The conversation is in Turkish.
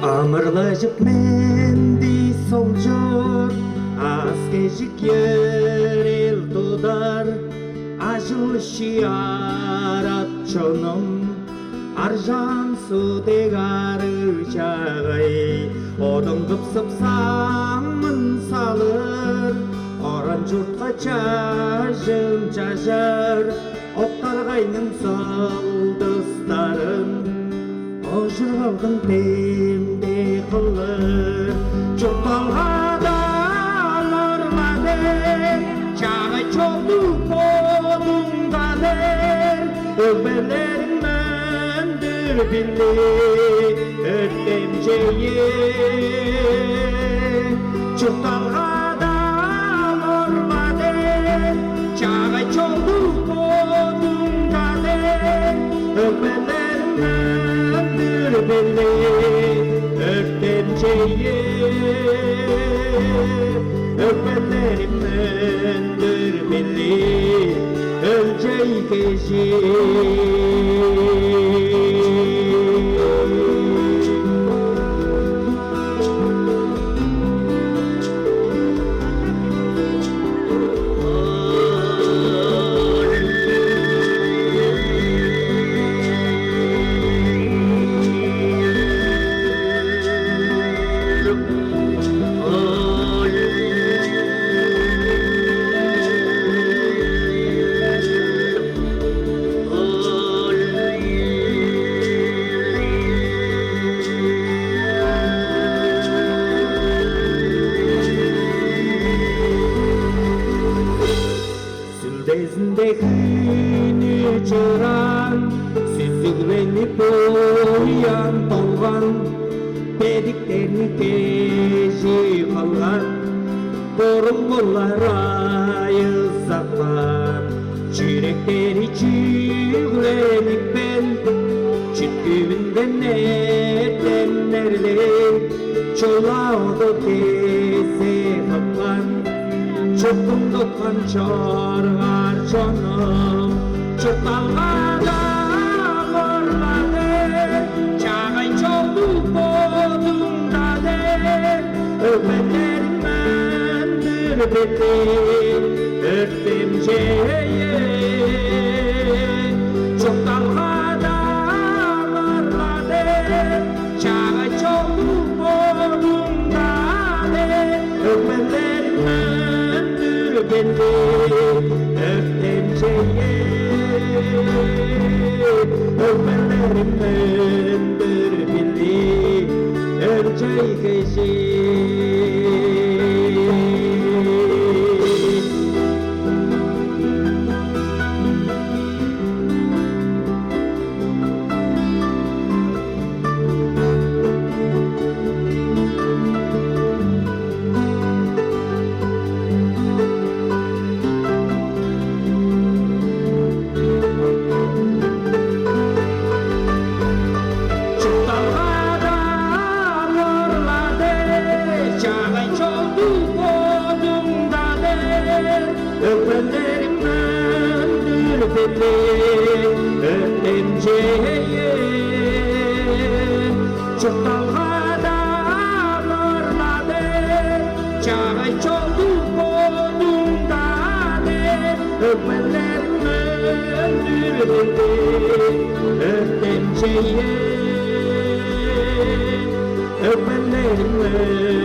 Amırlacık mendi solcur Askeşik yeril tudar Ajul şiarat çonum Arjan su degarı çağay Odun gıpsıp samın salır Oran jurtqa çajım çajar Oktargayның soldustарын Ожырғалдың темде қылыр Жұрталғада нұрладер Чағай чолды қолыңдадер Өбелерің мәндір білі Өттем жейе Жұрталғада нұрладер Чағай чолды қолыңдадер Өбелерің мәндір білі Өттем жейе Өбелерім мәндір білі Өлжей кежі Süldezinde günü çıran Süzüklenip uyan dolgan Bediklerini keşi kalan Borullar ayı saklan Çirekleri çiğlenip ben Çitküvinden etenlerle Çolağda kese kaplan Çokundukan çorgar çonum Çırtalgada morlade Çağay çoldu bodumdade Öpelerim mendir beti Örtüm şeye Çırtalgada morlade Çağay çoldu bodumdade Öpelerim belli öptem şeye öpmelerim öndür billi örcey keşi Öpelerim mendir belli öptem şeye Çırtalgada morlade Çağay çoldu bodumdade Öpelerim mendir belli öptem şeye Öpelerim mendir